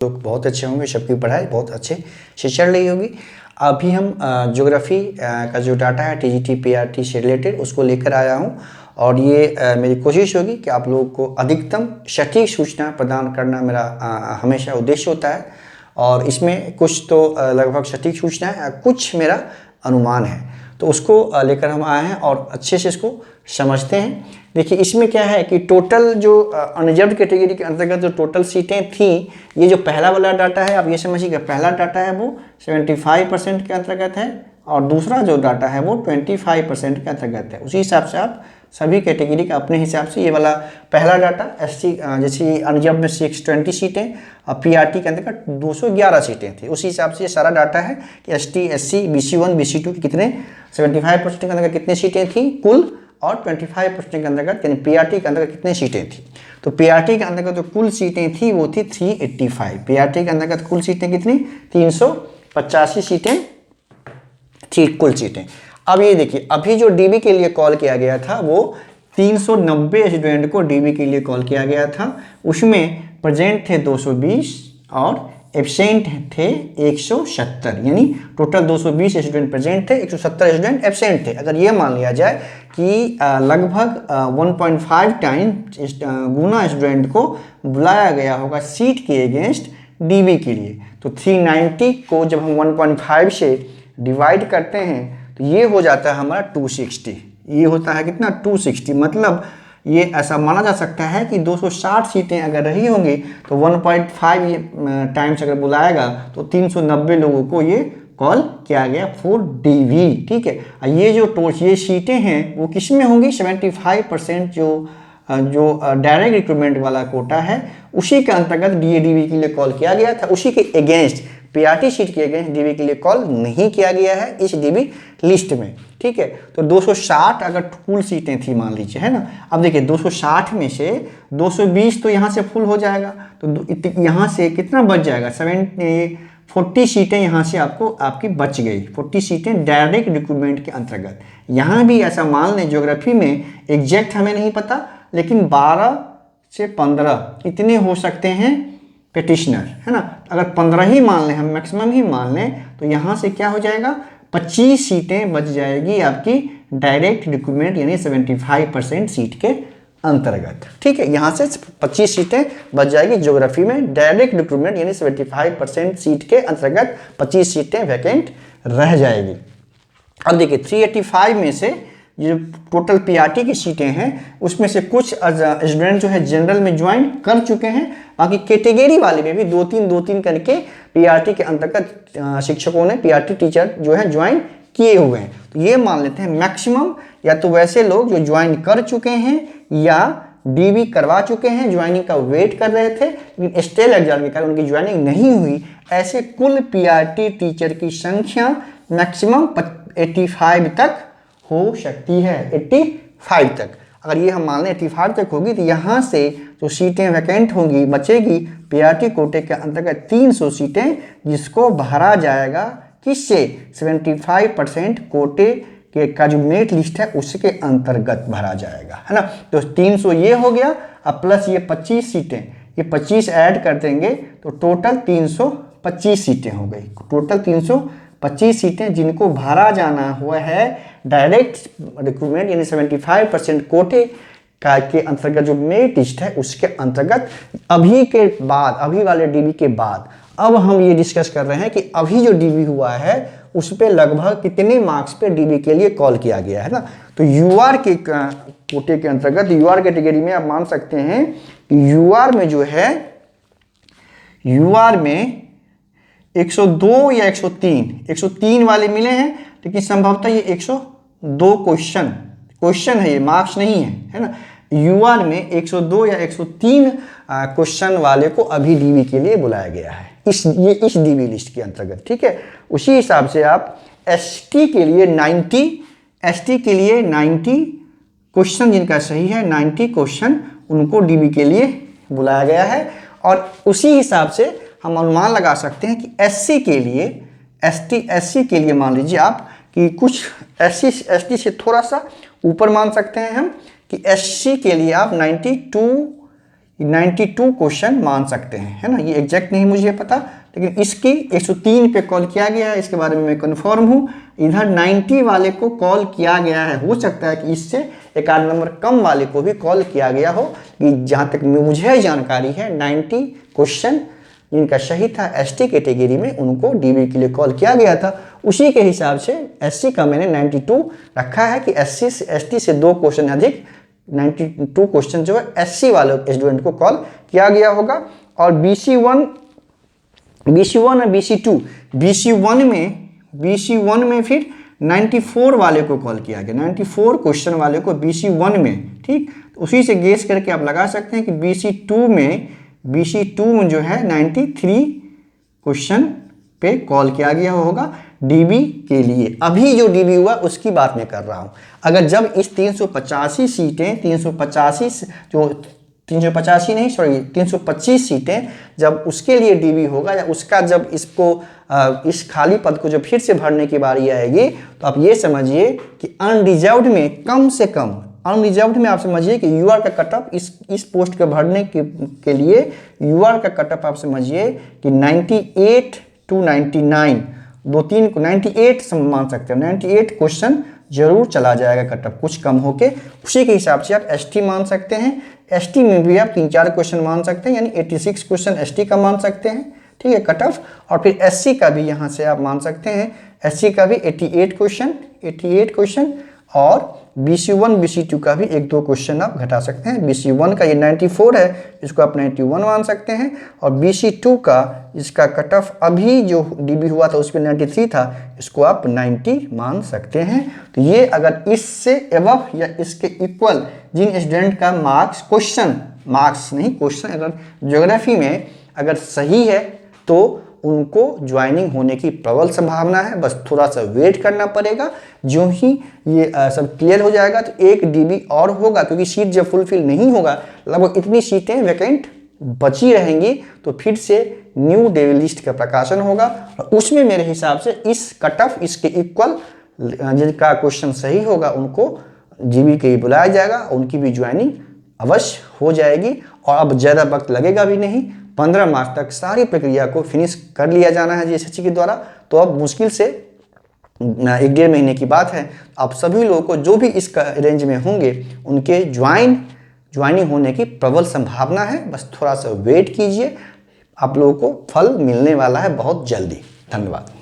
लोग बहुत अच्छे होंगे, सबकी पढ़ाई बहुत अच्छे से चल रही होगी। अभी हम ज्योग्राफी का जो डाटा है टीजीटी पीआरटी से रिलेटेड उसको लेकर आया हूं और ये मेरी कोशिश होगी कि आप लोगों को अधिकतम सटीक सूचना प्रदान करना मेरा हमेशा उद्देश्य होता है। और इसमें कुछ तो लगभग सटीक सूचना है, कुछ मेरा अनुमान है, तो उसको लेकर हम आए हैं और अच्छे से इसको समझते हैं। देखिए इसमें क्या है कि टोटल जो अनरिजर्व्ड कैटेगरी के अंतर्गत जो टोटल सीटें थी, ये जो पहला वाला डाटा है आप ये समझिएगा, पहला डाटा है वो 75% के अंतर्गत है और दूसरा जो डाटा है वो 25% के अंतर्गत है। उसी हिसाब से आप सभी कैटेगरी का अपने हिसाब से ये वाला पहला डाटा एससी जैसे अनरिजर्व्ड में 620 सीटें और पीआरटी के अंतर्गत 211 सीटें थी, उसी हिसाब से ये सारा डाटा है कि एसटी एससी BC1 BC2 के कितने 75% के अंतर्गत कितनी सीटें थी कुल और 25% के अंतर्गत यानी पीआरटी के अंतर्गत कितनी सीटें थी। तो पीआरटी के अंतर्गत जो कुल सीटें थी वो थी 385। पीआरटी के अंतर्गत कुल सीटें कितनी 385 सीटें थी कुल सीटें। अब ये देखिए अभी जो डीबी के लिए कॉल किया गया था वो 390 स्टूडेंट को डीबी के लिए कॉल किया गया था। उसमें प्रेजेंट थे 220 और एब्सेंट थे 170, यानी टोटल 220 स्टूडेंट प्रेजेंट थे, 170 स्टूडेंट एब्सेंट थे। अगर ये मान लिया जाए कि लगभग 1.5 टाइम गुना स्टूडेंट को बुलाया गया होगा सीट के अगेंस्ट डीबी के लिए, तो 390 को जब हम 1.5 से डिवाइड करते हैं तो ये हो जाता है हमारा 260। ये होता है कितना 260, मतलब ये ऐसा माना जा सकता है कि 260 सीटें अगर रही होंगी तो 1.5 टाइम्स अगर बुलाएगा तो 390 लोगों को ये कॉल किया गया फॉर डीवी। ठीक है, ये जो ये सीटें हैं वो किस में होंगी 75% जो डायरेक्ट रिक्रूटमेंट वाला कोटा है उसी के अंतर्गत डीवी के लिए कॉल किया गया था। उसी के अगेंस्ट पीआरटी सीट के अगेंस्ट डीवी के लिए कॉल नहीं किया गया है इस डीवी लिस्ट में। ठीक है, तो 260 अगर कुल सीटें थी मान लीजिए, है ना। अब देखिए 260 में से 220 तो यहाँ से फुल हो जाएगा, तो यहाँ से कितना बच जाएगा 40 सीटें यहाँ से आपकी बच गई, 40 सीटें डायरेक्ट रिक्रूटमेंट के अंतर्गत। यहाँ भी ऐसा मान लें ज्योग्राफी में एग्जैक्ट हमें नहीं पता, लेकिन 12 से 15 इतने हो सकते हैं पेटिशनर, है ना। अगर 15 ही मान लें, हम मैक्सिमम ही मान लें, तो यहाँ से क्या हो जाएगा 25 सीटें बच जाएगी आपकी डायरेक्ट रिक्रूटमेंट यानी 75% सीट के अंतर्गत। ठीक है, यहाँ से 25 सीटें बच जाएगी ज्योग्राफी में डायरेक्ट रिक्रूटमेंट यानी 75% सीट के अंतर्गत 25 सीटें वैकेंट रह जाएगी। अब देखिए 385 में से ये टोटल पीआरटी की सीटें हैं उसमें से कुछ स्टूडेंट जो है जनरल में ज्वाइन कर चुके हैं, बाकी कैटेगरी वाले में भी दो तीन करके पीआरटी के अंतर्गत शिक्षकों ने पीआरटी टीचर जो है ज्वाइन किए हुए हैं। तो ये मान लेते हैं मैक्सिमम या तो वैसे लोग जो ज्वाइन कर चुके हैं या डीबी करवा चुके हैं, ज्वाइनिंग का वेट कर रहे थे लेकिन स्टेल एग्जाम के कारण उनकी ज्वाइनिंग नहीं हुई, ऐसे कुल पीआरटी टीचर की संख्या मैक्सिमम 85 तक हो सकती है। 85 तक अगर ये हम मान लें 85 तक होगी तो यहाँ से जो सीटें वैकेंट होंगी बचेगी पीआरटी कोटे के अंतर्गत 300 सीटें, जिसको भरा जाएगा किससे 75% कोटे के का जो मेरिट लिस्ट है उसके अंतर्गत भरा जाएगा, है ना। तो 300 ये हो गया, अब प्लस ये 25 सीटें, ये 25 ऐड कर देंगे तो टोटल 325 सीटें हो गई। टोटल 325 सीटें जिनको भरा जाना हुआ है डायरेक्ट रिक्रूटमेंट यानी 75% कोटे का के अंतर्गत जो मेरिट लिस्ट है उसके अंतर्गत अभी के बाद, अभी वाले डीबी के बाद अब हम ये डिस्कस कर रहे हैं कि अभी जो डीबी हुआ है उस पे लगभग कितने मार्क्स पे डीबी के लिए कॉल किया गया है ना। तो यूआर के कोटे के अंतर्गत यूआर कैटेगरी में आप मान सकते हैं कि यूआर में जो है यूआर में 102 या 103 वाले मिले हैं, लेकिन संभवतः ये 102 क्वेश्चन है, ये मार्क्स नहीं है ना। यूआर में 102 या 103 क्वेश्चन वाले को अभी डीबी के लिए बुलाया गया है इस डीबी लिस्ट के अंतर्गत। ठीक है, उसी हिसाब से आप एसटी के लिए 90 क्वेश्चन जिनका सही है 90 क्वेश्चन उनको डीबी के लिए बुलाया गया है। और उसी हिसाब से हम अनुमान लगा सकते हैं कि एससी के लिए एससी के लिए मान लीजिए आप कि कुछ एसटी से थोड़ा सा ऊपर मान सकते हैं हम कि एससी के लिए आप 92 92 क्वेश्चन मान सकते हैं, है ना। ये एग्जैक्ट नहीं मुझे पता, लेकिन इसकी 103 पे कॉल किया गया है, इसके बारे में मैं कन्फर्म हूँ। इधर 90 वाले को कॉल किया गया है, हो सकता है कि इससे एक आध नंबर कम वाले को भी कॉल किया गया हो। कि जहाँ तक मुझे जानकारी है 90 क्वेश्चन जिनका सही था एसटी कैटेगरी में, उनको डीबी के लिए कॉल किया गया था। उसी के हिसाब से एससी का मैंने 92 रखा है कि एससी से एसटी से 2 क्वेश्चन अधिक 92 क्वेश्चन जो है एससी वाले स्टूडेंट को कॉल किया गया होगा। और BC1 और BC1 में फिर 94 वाले को कॉल किया गया, 94 क्वेश्चन वाले को BC1 में, ठीक। उसी से गेस करके आप लगा सकते हैं कि BC2 में जो है 93 क्वेश्चन पे कॉल किया गया होगा डीबी के लिए। अभी जो डीबी हुआ उसकी बात मैं कर रहा हूँ। अगर जब इस 385 सीटें 325 सीटें जब उसके लिए डीबी होगा, या उसका जब इसको इस खाली पद को जब फिर से भरने की बारी आएगी, तो आप ये समझिए कि अनरिजर्व्ड में कम से कम, अनरिजर्व्ड में आप समझिए कि यूआर का कटअप इस पोस्ट को भरने के लिए यूआर का कटअप आप समझिए कि 98 to 99, 2-3 को 98 मान सकते हैं। 98 क्वेश्चन जरूर चला जाएगा कटअप, कुछ कम होके। उसी के हिसाब से आप एसटी मान सकते हैं, एसटी में भी आप 3-4 क्वेश्चन मान सकते हैं, यानी 86 क्वेश्चन एसटी का मान सकते हैं, ठीक है, कटअप। और फिर एससी का भी यहाँ से आप मान सकते हैं, एससी का भी 88 क्वेश्चन, और BC1 BC2 का भी 1-2 क्वेश्चन आप घटा सकते हैं। BC1 का ये 94 है, इसको आप 91 मान सकते हैं, और BC2 का इसका कट ऑफ अभी जो डीबी हुआ था उस पर 93 था, इसको आप 90 मान सकते हैं। तो ये अगर इससे एबव या इसके इक्वल जिन स्टूडेंट का क्वेश्चन अगर ज्योग्राफी में अगर सही है तो उनको ज्वाइनिंग होने की प्रबल संभावना है। बस थोड़ा सा वेट करना पड़ेगा। जो ही ये सब क्लियर हो जाएगा तो एक डीबी और होगा, क्योंकि सीट जब फुलफिल नहीं होगा, लगभग इतनी सीटें वैकेंट बची रहेंगी, तो फिर से न्यू डीबी लिस्ट का प्रकाशन होगा, और उसमें मेरे हिसाब से इस कट ऑफ इसके इक्वल जिनका क्वेश्चन सही होगा उनको जीबी के लिए बुलाया जाएगा, उनकी भी ज्वाइनिंग अवश्य हो जाएगी। और अब ज़्यादा वक्त लगेगा भी नहीं, 15 मार्च तक सारी प्रक्रिया को फिनिश कर लिया जाना है जीएसएससी के द्वारा। तो अब मुश्किल से 1-1.5 महीने की बात है। आप सभी लोगों को जो भी इस रेंज में होंगे उनके ज्वाइनिंग होने की प्रबल संभावना है। बस थोड़ा सा वेट कीजिए, आप लोगों को फल मिलने वाला है बहुत जल्दी। धन्यवाद।